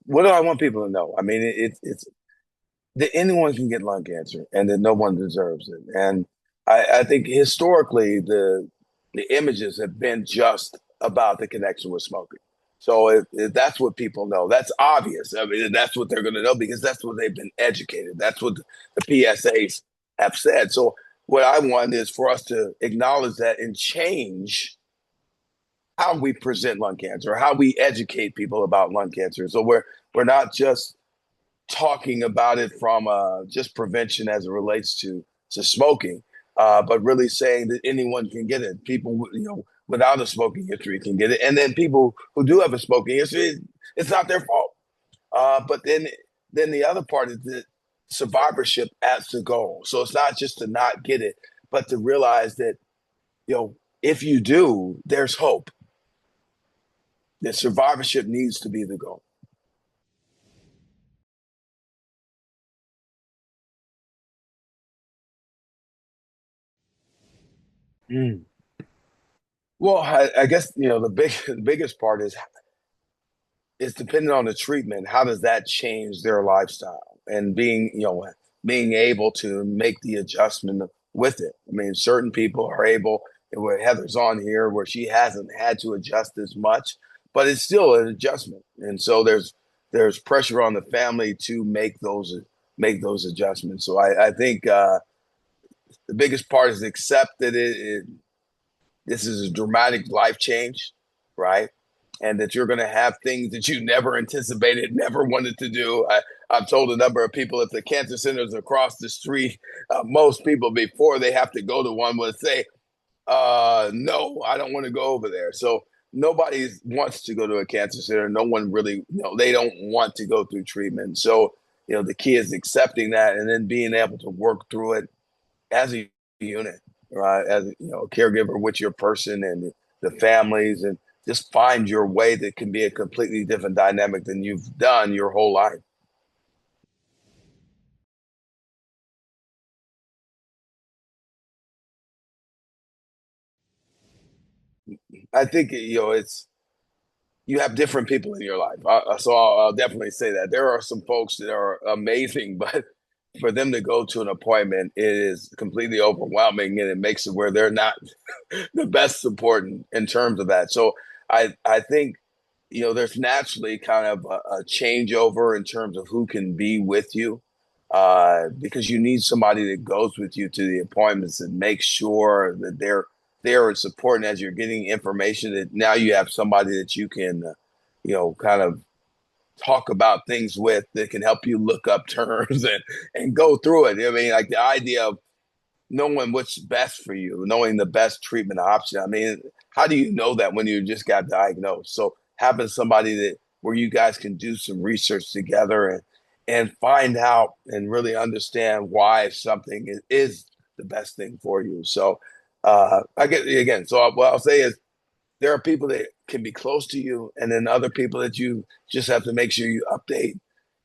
what do I want people to know? I mean, it's that anyone can get lung cancer and that no one deserves it. And I think historically the images have been just about the connection with smoking. So if that's what people know, that's obvious. I mean, that's what they're going to know because that's what they've been educated. That's what the PSAs have said. So what I want is for us to acknowledge that and change how we present lung cancer, how we educate people about lung cancer. So we're not just talking about it from just prevention as it relates to smoking, but really saying that anyone can get it. People, without a smoking history can get it, and then people who do have a smoking history, it's not their fault. But then the other part is that survivorship as the goal. So it's not just to not get it, but to realize that if you do, there's hope. That survivorship needs to be the goal. Mm. Well, I guess the biggest part is it's dependent on the treatment. How does that change their lifestyle and being able to make the adjustment with it? I mean, certain people are able. Where Heather's on here, where she hasn't had to adjust as much, but it's still an adjustment, and so there's pressure on the family to make those adjustments. So I think the biggest part is accept that this is a dramatic life change, right? And that you're going to have things that you never anticipated, never wanted to do. I've told a number of people if the cancer center is across the street, most people before they have to go to one would say, no, I don't want to go over there. So nobody wants to go to a cancer center. No one really, they don't want to go through treatment. So, the key is accepting that and then being able to work through it as a unit, right? As a caregiver with your person and the families, and just find your way that can be a completely different dynamic than you've done your whole life. I think it's you have different people in your life, so I'll definitely say that there are some folks that are amazing, but for them to go to an appointment it is completely overwhelming, and it makes it where they're not the best support in terms of that. So I think there's naturally kind of a changeover in terms of who can be with you, because you need somebody that goes with you to the appointments and makes sure that they're there and supporting as you're getting information. That now you have somebody that you can, kind of talk about things with that can help you look up terms and go through it. I mean, like the idea of knowing what's best for you, knowing the best treatment option. I mean, how do you know that when you just got diagnosed? So having somebody that where you guys can do some research together and find out and really understand why something is the best thing for you. So I get again. So what I'll say is there are people that can be close to you, and then other people that you just have to make sure you update,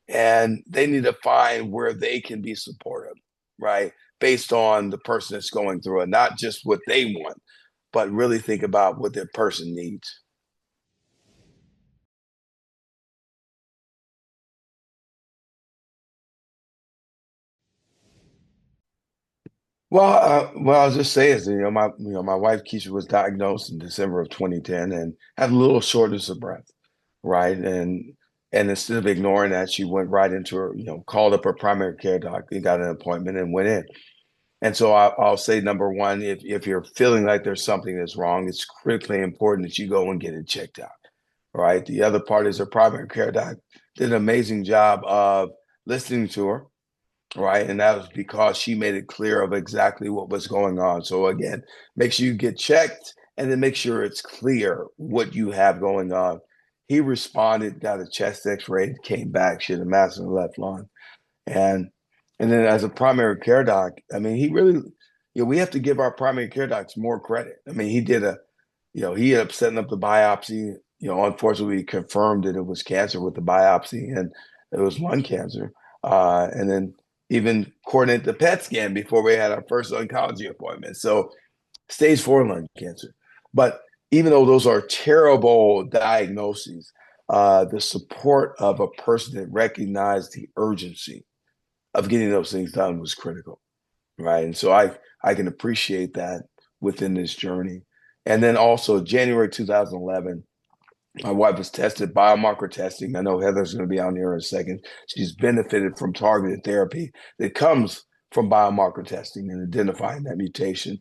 and they need to find where they can be supportive, right? Based on the person that's going through it, not just what they want, but really think about what their person needs. Well, I'll just say is, my wife Keisha was diagnosed in December of 2010 and had a little shortness of breath, right? And instead of ignoring that, she went right into her, called up her primary care doctor, got an appointment, and went in. And so I'll say number one, if you're feeling like there's something that's wrong, it's critically important that you go and get it checked out. Right. The other part is her primary care doc did an amazing job of listening to her. Right. And that was because she made it clear of exactly what was going on. So again, make sure you get checked and then make sure it's clear what you have going on. He responded, got a chest x-ray, came back, she had a mass in the left lung. And and then as a primary care doc, I mean, he really, we have to give our primary care docs more credit. I mean, he ended up setting up the biopsy. Unfortunately, we confirmed that it was cancer with the biopsy, and it was lung cancer. And then even coordinated the PET scan before we had our first oncology appointment. So stage 4 lung cancer. But even though those are terrible diagnoses, the support of a person that recognized the urgency of getting those things done was critical, right? And so I can appreciate that within this journey. And then also January 2011, my wife was tested biomarker testing. I know Heather's going to be on here in a second. She's benefited from targeted therapy that comes from biomarker testing and identifying that mutation.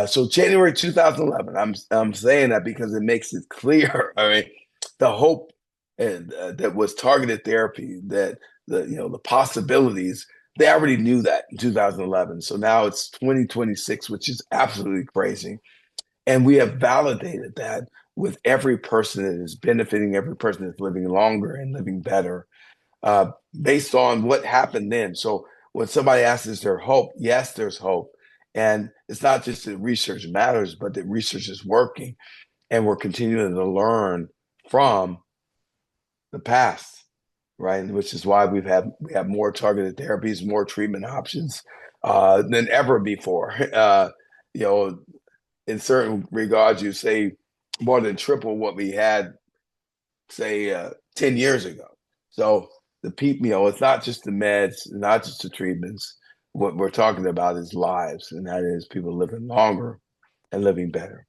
So January 2011, I'm saying that because it makes it clear. I mean, the hope that was targeted therapy, that the possibilities, they already knew that in 2011. So now it's 2026, which is absolutely crazy. And we have validated that with every person that is benefiting, every person that's living longer and living better, uh, based on what happened then. So when somebody asks, is there hope? Yes, there's hope. And it's not just that research matters, but that research is working and we're continuing to learn from the past, right? Which is why we have more targeted therapies, more treatment options than ever before. You know, in certain regards, you say more than triple what we had, say, 10 years ago. So the people, it's not just the meds, not just the treatments. What we're talking about is lives, and that is people living longer and living better.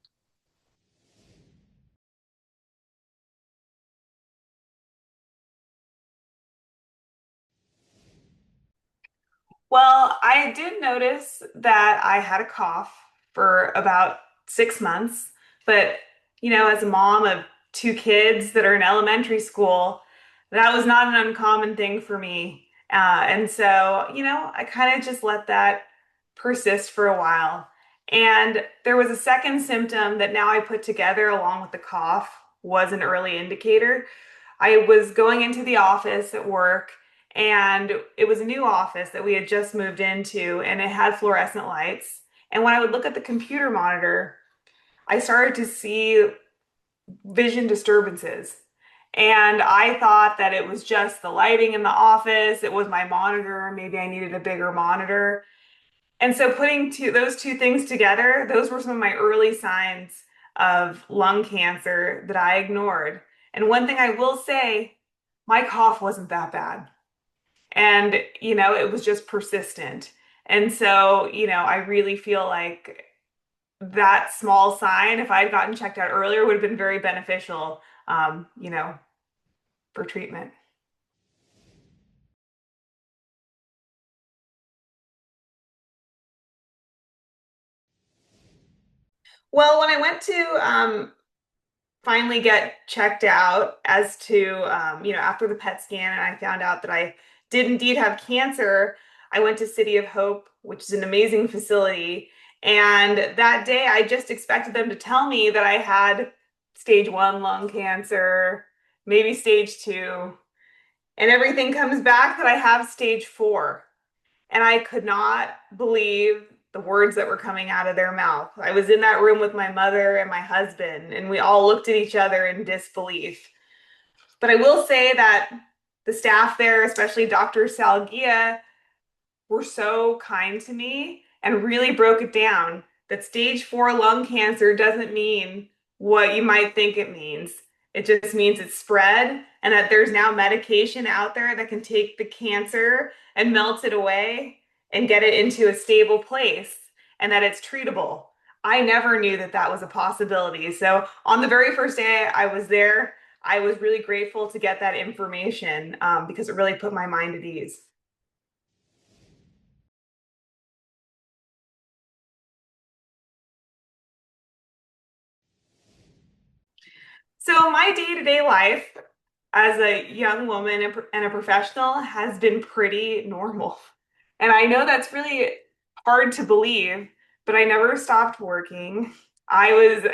Well, I did notice that I had a cough for about 6 months, but as a mom of two kids that are in elementary school, that was not an uncommon thing for me. And so, I kind of just let that persist for a while. And there was a second symptom that now I put together along with the cough was an early indicator. I was going into the office at work, and it was a new office that we had just moved into, and it had fluorescent lights. And when I would look at the computer monitor, I started to see vision disturbances. And I thought that it was just the lighting in the office, it was my monitor, maybe I needed a bigger monitor. And so putting those two things together, those were some of my early signs of lung cancer that I ignored. And one thing I will say, my cough wasn't that bad. And, it was just persistent. And so, I really feel like that small sign, if I had gotten checked out earlier, would have been very beneficial, for treatment. Well, when I went to finally get checked out as to, after the PET scan, and I found out that I did indeed have cancer, I went to City of Hope, which is an amazing facility. And that day, I just expected them to tell me that I had stage one lung cancer, maybe stage two, and everything comes back that I have stage four. And I could not believe the words that were coming out of their mouth. I was in that room with my mother and my husband, and we all looked at each other in disbelief. But I will say that the staff there, especially Dr. Salgia, were so kind to me and really broke it down that stage four lung cancer doesn't mean what you might think it means. It just means it's spread and that there's now medication out there that can take the cancer and melt it away and get it into a stable place and that it's treatable. I never knew that that was a possibility. So, on the very first day I was there, I was really grateful to get that information because it really put my mind at ease. So my day-to-day life as a young woman and a professional has been pretty normal. And I know that's really hard to believe, but I never stopped working. I was,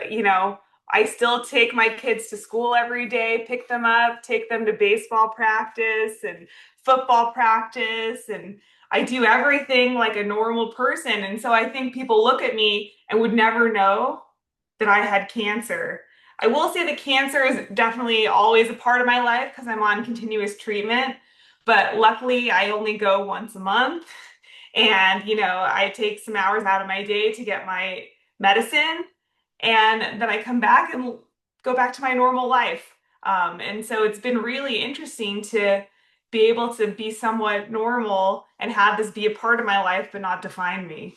I still take my kids to school every day, pick them up, take them to baseball practice and football practice, and I do everything like a normal person. And so I think people look at me and would never know that I had cancer. I will say that cancer is definitely always a part of my life because I'm on continuous treatment. But luckily, I only go once a month. And, I take some hours out of my day to get my medicine. And then I come back and go back to my normal life. And so it's been really interesting to be able to be somewhat normal and have this be a part of my life, but not define me.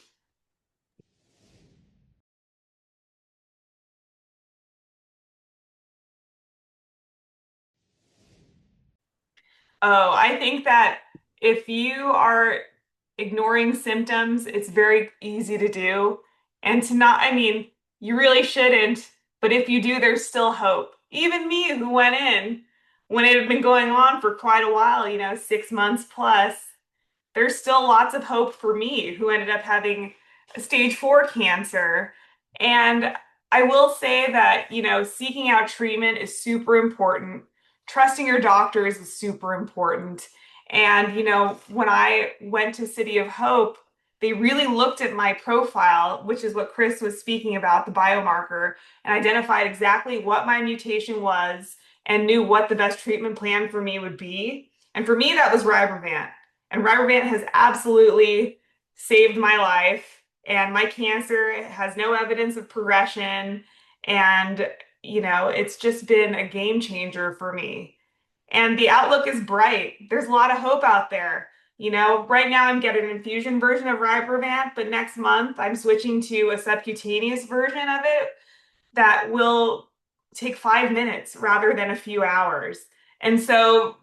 Oh, I think that if you are ignoring symptoms, it's very easy to do. And to not, I mean, you really shouldn't, but if you do, there's still hope. Even me, who went in when it had been going on for quite a while, 6 months plus, there's still lots of hope for me who ended up having stage 4 cancer. And I will say that, seeking out treatment is super important. Trusting your doctors is super important. And, when I went to City of Hope, they really looked at my profile, which is what Chris was speaking about, the biomarker, and identified exactly what my mutation was and knew what the best treatment plan for me would be. And for me, that was Rybrevant. And Rybrevant has absolutely saved my life. And my cancer has no evidence of progression. And, it's just been a game changer for me. And the outlook is bright. There's a lot of hope out there. Right now I'm getting an infusion version of Rybrevant, but next month I'm switching to a subcutaneous version of it that will take 5 minutes rather than a few hours. And so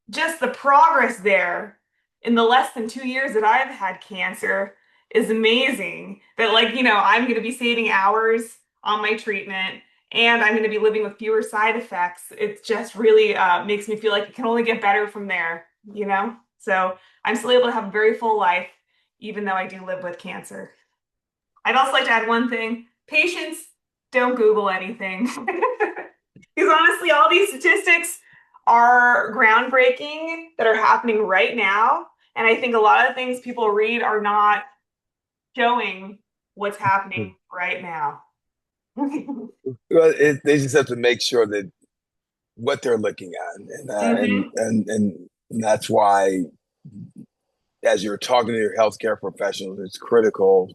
just the progress there in the less than 2 years that I've had cancer is amazing. That, like, I'm going to be saving hours on my treatment and I'm going to be living with fewer side effects. It just really makes me feel like it can only get better from there. So I'm still able to have a very full life, even though I do live with cancer. I'd also like to add one thing. Patients, don't Google anything. Because honestly, all these statistics are groundbreaking that are happening right now. And I think a lot of things people read are not showing what's happening right now. Well, they just have to make sure that what they're looking at, and Hmm. that's why, as you're talking to your healthcare professionals, it's critical.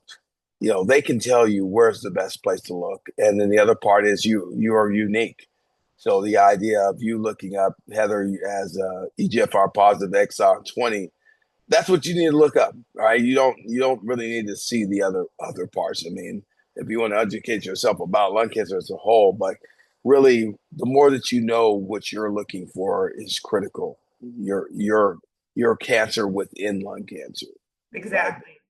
They can tell you where's the best place to look, and then the other part is you are unique. So the idea of you looking up Heather as EGFR positive exon 20, that's what you need to look up. All right, you don't really need to see the other parts. I mean, if you want to educate yourself about lung cancer as a whole, but really, the more that you know what you're looking for is critical. Your cancer within lung cancer, right? Exactly.